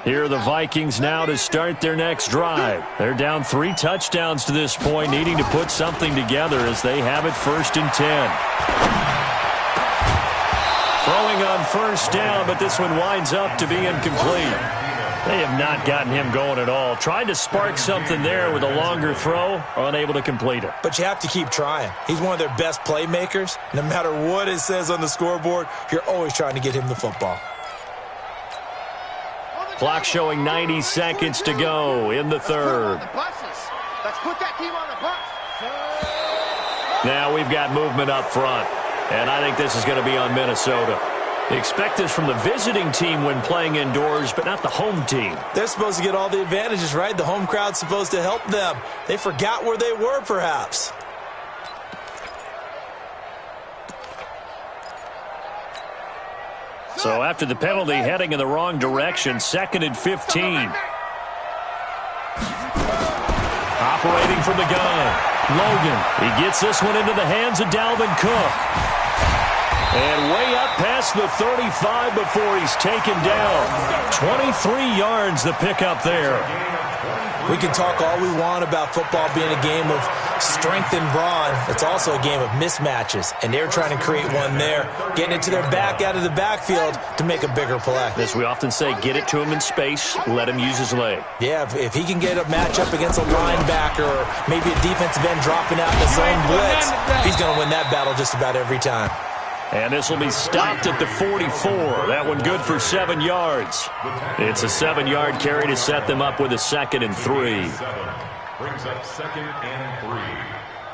S1: Here are the Vikings now to start their next drive. They're down 3 touchdowns to this point, needing to put something together as they have it 1st and 10. Throwing on 1st down, but this one winds up to be incomplete. They have not gotten him going at all. Tried to spark something there with a longer throw, unable to complete it.
S3: But you have to keep trying. He's one of their best playmakers. No matter what it says on the scoreboard, you're always trying to get him the football.
S1: Clock showing 90 seconds to go in the 3rd. Now we've got movement up front, and I think this is going to be on Minnesota. They expect this from the visiting team when playing indoors, but not the home team.
S3: They're supposed to get all the advantages, right? The home crowd's supposed to help them. They forgot where they were, perhaps.
S1: So after the penalty, heading in the wrong direction, 2nd and 15. Operating from the gun, Logan. He gets this one into the hands of Dalvin Cook. And way up past the 35 before he's taken down. 23 yards the pickup there.
S3: We can talk all we want about football being a game of strength and brawn. It's also a game of mismatches, and they're trying to create one there, getting it to their back out of the backfield to make a bigger play.
S1: As we often say, get it to him in space, let him use his leg.
S3: Yeah, if he can get a matchup against a linebacker or maybe a defensive end dropping out in the zone blitz, he's going to win that battle just about every time.
S1: And this will be stopped at the 44. That one good for 7 yards. It's a 7-yard carry to set them up with a 2nd and 3.
S4: Brings up 2nd and 3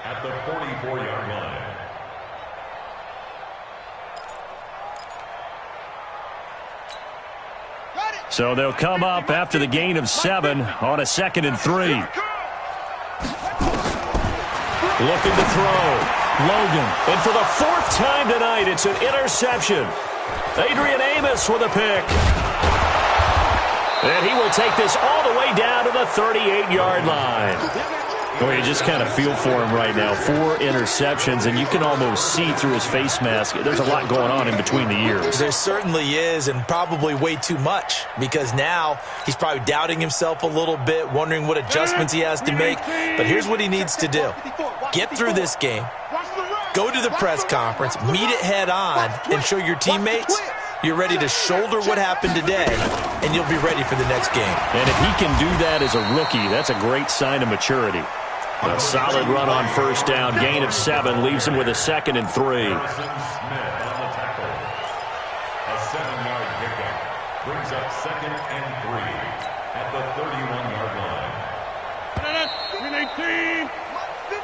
S4: at the 44-yard line.
S1: So they'll come up after the gain of 7 on a 2nd and 3. Looking to throw. Logan. And for the 4th time tonight, it's an interception. Adrian Amos with a pick. And he will take this all the way down to the 38-yard line. Well, you just kind of feel for him right now. 4 interceptions, and you can almost see through his face mask. There's a lot going on in between the ears.
S3: There certainly is, and probably way too much, because now he's probably doubting himself a little bit, wondering what adjustments he has to make. But here's what he needs to do. Get through this game, go to the press conference, meet it head on, and show your teammates you're ready to shoulder what happened today, and you'll be ready for the next game.
S1: And if he can do that as a rookie, that's a great sign of maturity. A solid run on 1st down, gain of 7, leaves him with a 2nd and 3.
S4: A 7-yard pickup brings up 2nd and 3 at the 31-yard line.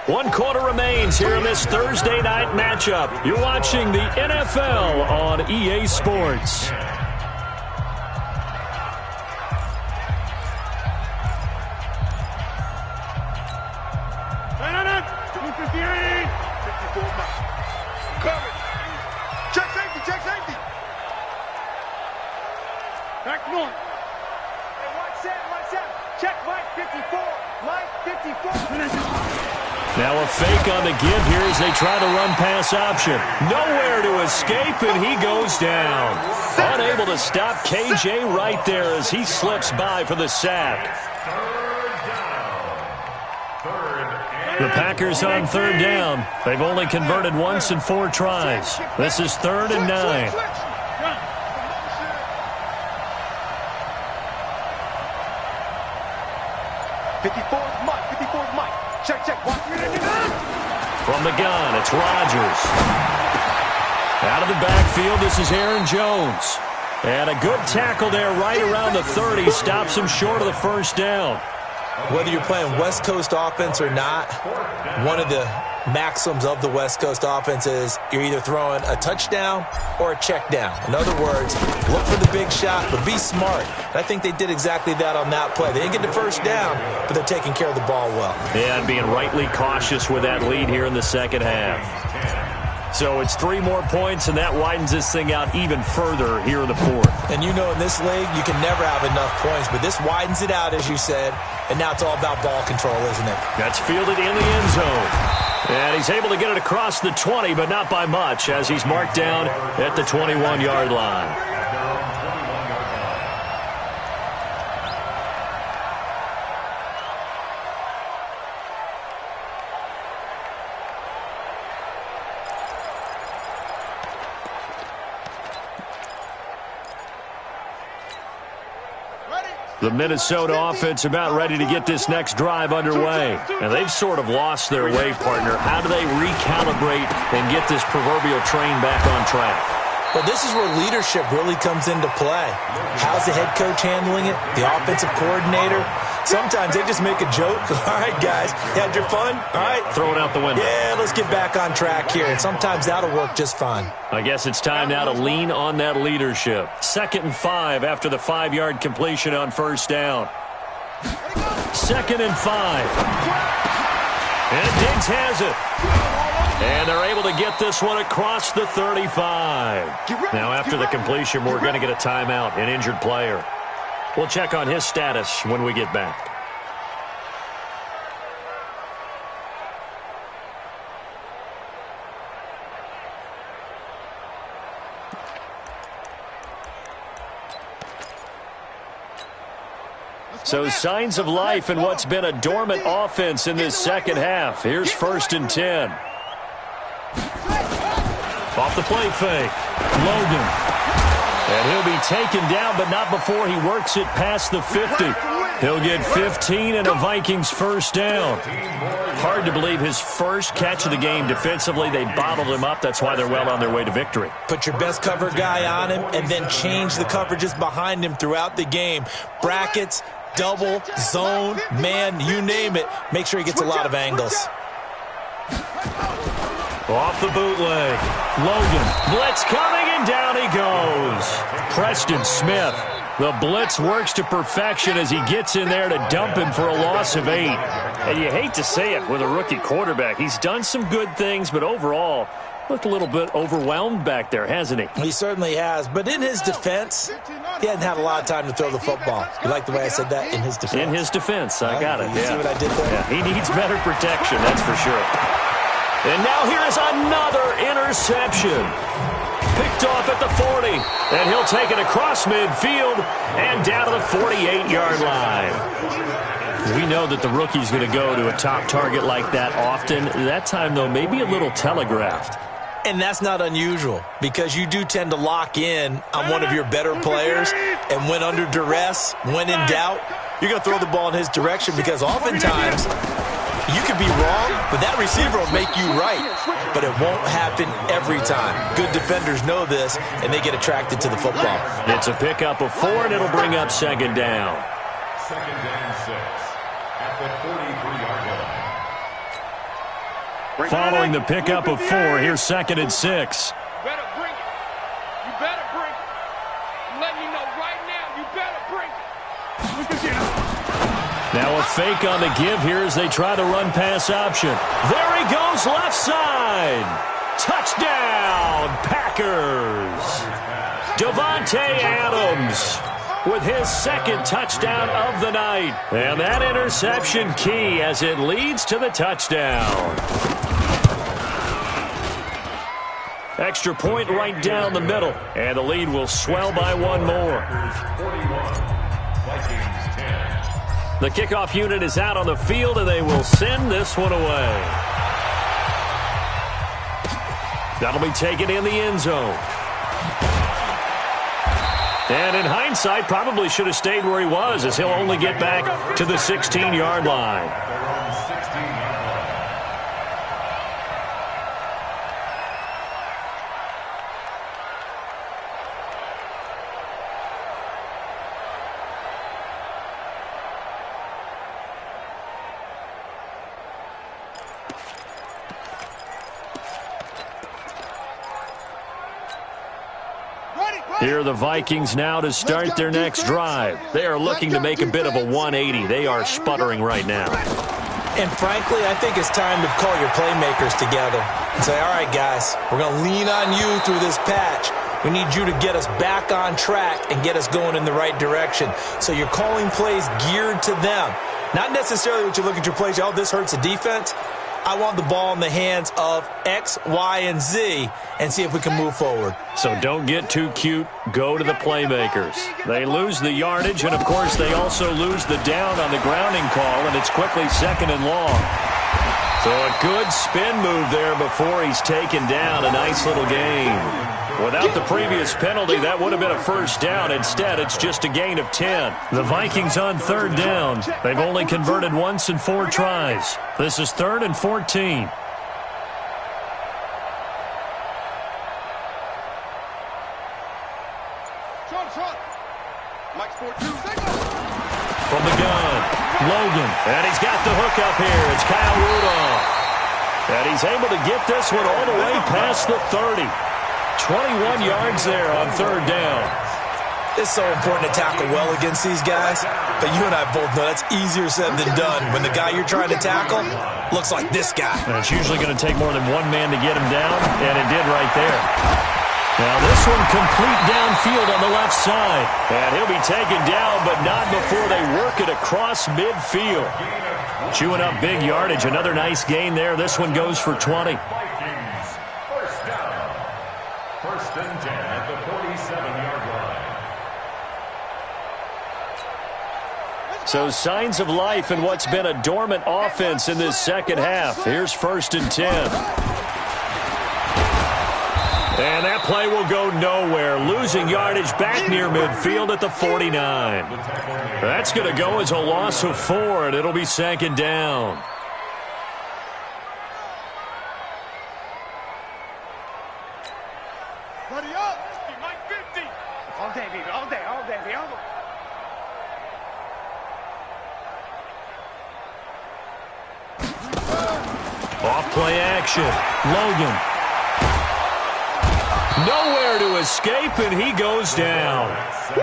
S1: 1 quarter remains here in this Thursday night matchup. You're watching the NFL on EA Sports.
S2: Check safety, check safety. Back north. Hey, watch out. Check Mike 54. Mike 54.
S1: Now a fake on the give here as they try to run pass option. Nowhere to escape, and he goes down. Unable to stop KJ right there as he slips by for the sack. The Packers on 3rd down. They've only converted once in 4 tries. This is 3rd and 9.
S2: 54's Mike. 54's Mike. Check.
S1: From the gun, it's Rodgers. Out of the backfield, this is Aaron Jones. And a good tackle there right around the 30. Stops him short of the 1st down.
S3: Whether you're playing West Coast offense or not, one of the maxims of the West Coast offense is you're either throwing a touchdown or a check down. In other words, look for the big shot, but be smart. And I think they did exactly that on that play. They didn't get the first down, but they're taking care of the ball well.
S1: Yeah, and being rightly cautious with that lead here in the second half. So it's 3 more points, and that widens this thing out even further here in the fourth.
S3: And you know in this league, you can never have enough points, but this widens it out, as you said, and now it's all about ball control, isn't it?
S1: That's fielded in the end zone. And he's able to get it across the 20, but not by much, as he's marked down at the 21-yard line. The Minnesota offense about ready to get this next drive underway. And they've sort of lost their way, partner. How do they recalibrate and get this proverbial train back on track?
S3: Well, this is where leadership really comes into play. How's the head coach handling it? The offensive coordinator? Sometimes they just make a joke. All right, guys, you had your fun? All right.
S1: Throw it out the window.
S3: Yeah, let's get back on track here. And sometimes that'll work just fine.
S1: I guess it's time now to lean on that leadership. 2nd and 5 after the 5-yard completion on first down. 2nd and 5. And Diggs has it. And they're able to get this one across the 35. Now after the completion, we're going to get a timeout, an injured player. We'll check on his status when we get back. So signs of life in what's been a dormant offense in this second half. Here's 1st and 10. Off the play fake. Logan. And he'll be taken down, but not before he works it past the 50. He'll get 15 and a Vikings first down. Hard to believe his first catch of the game defensively. They bottled him up. That's why they're well on their way to victory.
S3: Put your best cover guy on him and then change the coverages behind him throughout the game. Brackets, double, zone, man, you name it. Make sure he gets a lot of angles.
S1: Off the bootleg. Logan. Blitz coming, and down he goes. Preston Smith. The blitz works to perfection as he gets in there to dump him for a loss of 8. And you hate to say it with a rookie quarterback. He's done some good things, but overall, looked a little bit overwhelmed back there, hasn't he?
S3: He certainly has. But in his defense, he hasn't had a lot of time to throw the football. You like the way I said that? In his defense.
S1: In his defense. I got it.
S3: You see what I did there?
S1: Yeah, he needs better protection, that's for sure. And now here's another interception. Picked off at the 40. And he'll take it across midfield and down to the 48-yard line. We know that the rookie's going to go to a top target like that often. That time, though, maybe a little telegraphed.
S3: And that's not unusual because you do tend to lock in on one of your better players, and when under duress, when in doubt, you're going to throw the ball in his direction because oftentimes you could be wrong, but that receiver will make you right. But it won't happen every time. Good defenders know this, and they get attracted to the football.
S1: It's a pickup of 4, and it'll bring up 2nd down.
S4: 2nd and 6 at the 43-yard line.
S1: Following the pickup of 4, here's 2nd and 6.
S2: You better bring it. You better bring it. I'm letting you know right now, you better bring it. Look at you.
S1: Now a fake on the give here as they try the run-pass option. There he goes, left side. Touchdown, Packers. Devontae Adams with his 2nd touchdown of the night. And that interception key as it leads to the touchdown. Extra point right down the middle. And the lead will swell by 1 more. The kickoff unit is out on the field, and they will send this one away. That'll be taken in the end zone. And in hindsight, probably should have stayed where he was, as he'll only get back to the 16-yard line. Here are the Vikings now to start their next drive. They are looking to make a bit of a 180. They are sputtering right now.
S3: And frankly, I think it's time to call your playmakers together and say, all right, guys, we're going to lean on you through this patch. We need you to get us back on track and get us going in the right direction. So you're calling plays geared to them. Not necessarily what you look at your plays, oh, this hurts the defense. I want the ball in the hands of X, Y, and Z and see if we can move forward.
S1: So don't get too cute. Go to the playmakers. They lose the yardage, and, of course, they also lose the down on the grounding call, and it's quickly second and long. So a good spin move there before he's taken down. A nice little gain. Without the previous penalty, that would have been a first down. Instead, it's just a gain of 10. The Vikings on third down. They've only converted once in 4 tries. This is 3rd and 14. From the gun, Logan. And he's got the hook up here. It's Kyle Rudolph. And he's able to get this one all the way past the 30. 21 yards there on third down.
S3: It's so important to tackle well against these guys, but you and I both know that's easier said than done when the guy you're trying to tackle looks like this guy.
S1: And it's usually going to take more than one man to get him down, and it did right there. Now this one complete downfield on the left side. And he'll be taken down, but not before they work it across midfield. Chewing up big yardage. Another nice gain there. This one goes for 20.
S4: Vikings, first down. 1st and 10 at the 47-yard line.
S1: So signs of life in what's been a dormant offense in this second half. Here's 1st and 10. And that play will go nowhere. Losing yardage back near midfield at the 49. That's going to go as a loss of 4, and it'll be 2nd down.
S2: Buddy up. Mike 50. All day, baby. All day, all day, baby.
S1: Off play action. Logan. Nowhere to escape, and he goes down.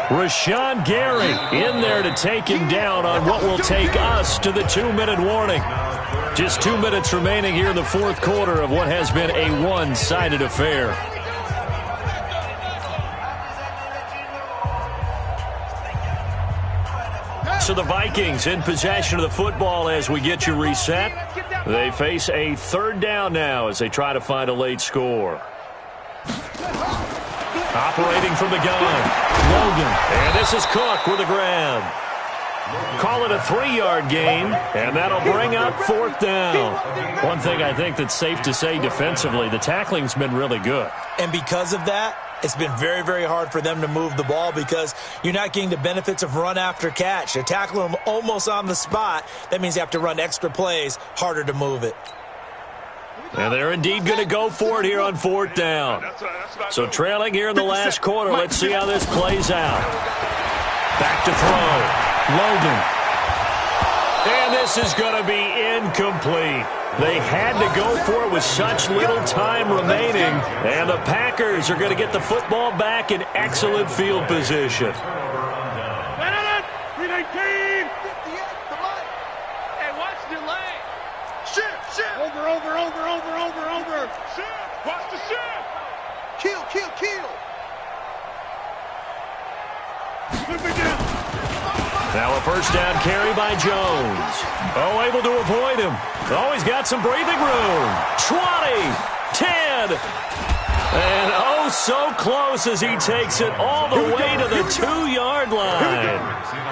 S1: Rashawn Gary in there to take him down on what will take us to the 2-minute warning. Just 2 minutes remaining here in the 4th quarter of what has been a one-sided affair. So the Vikings in possession of the football as we get you reset. They face a 3rd down now as they try to find a late score. Operating from the gun, Logan. And this is Cook with a grab. Call it a 3-yard gain, and that'll bring up 4th down. One thing I think that's safe to say defensively, the tackling's been really good.
S3: And because of that, it's been very, very hard for them to move the ball because you're not getting the benefits of run after catch. They're tackling them almost on the spot. That means you have to run extra plays, harder to move it.
S1: And they're indeed going to go for it here on 4th down. So trailing here in the last quarter, let's see how this plays out. Back to throw. Logan. And this is going to be incomplete. They had to go for it with such little time remaining. And the Packers are going to get the football back in excellent field position.
S2: Over. Shift. Watch the shift. Kill.
S1: Now a first down carry by Jones. Oh, able to avoid him. Oh, he's got some breathing room. 20, 10, and oh, so close as he takes it all the way to the 2-yard line.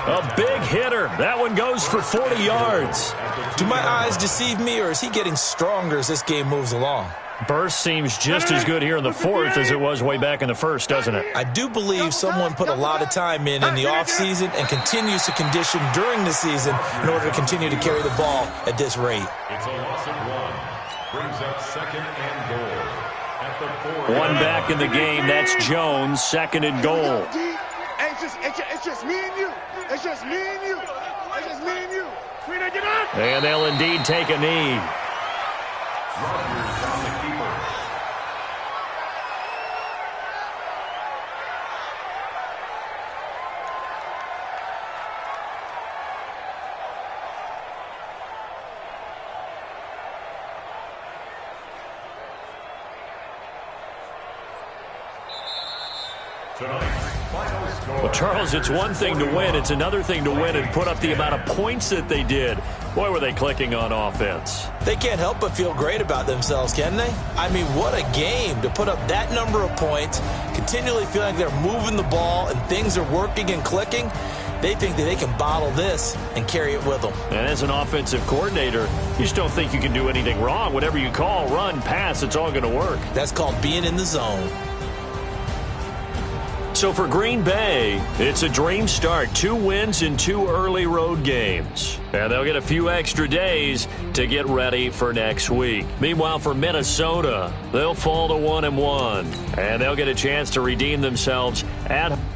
S1: A big hitter. That one goes for 40 yards.
S3: Do my eyes deceive me, or is he getting stronger as this game moves along?
S1: Burst seems just as good here in the 4th as it was way back in the 1st, doesn't it?
S3: I do believe someone put a lot of time in the offseason and continues to condition during the season in order to continue to carry the ball at this rate.
S4: It's a loss of 1. Brings up 2nd and goal. At the 4.
S1: One back in the game. That's Jones, 2nd and goal.
S2: It's just me and you. It's just me and you. It's just me and you.
S1: And they'll indeed take a knee. Well, Charles, it's one thing to win. It's another thing to win and put up the amount of points that they did. Boy, were they clicking on offense.
S3: They can't help but feel great about themselves, can they? I mean, what a game to put up that number of points, continually feeling like they're moving the ball and things are working and clicking. They think that they can bottle this and carry it with them.
S1: And as an offensive coordinator, you just don't think you can do anything wrong. Whatever you call, run, pass, it's all going to work.
S3: That's called being in the zone.
S1: So for Green Bay, it's a dream start. 2 wins in 2 early road games. And they'll get a few extra days to get ready for next week. Meanwhile, for Minnesota, they'll fall to 1-1. And they'll get a chance to redeem themselves at home.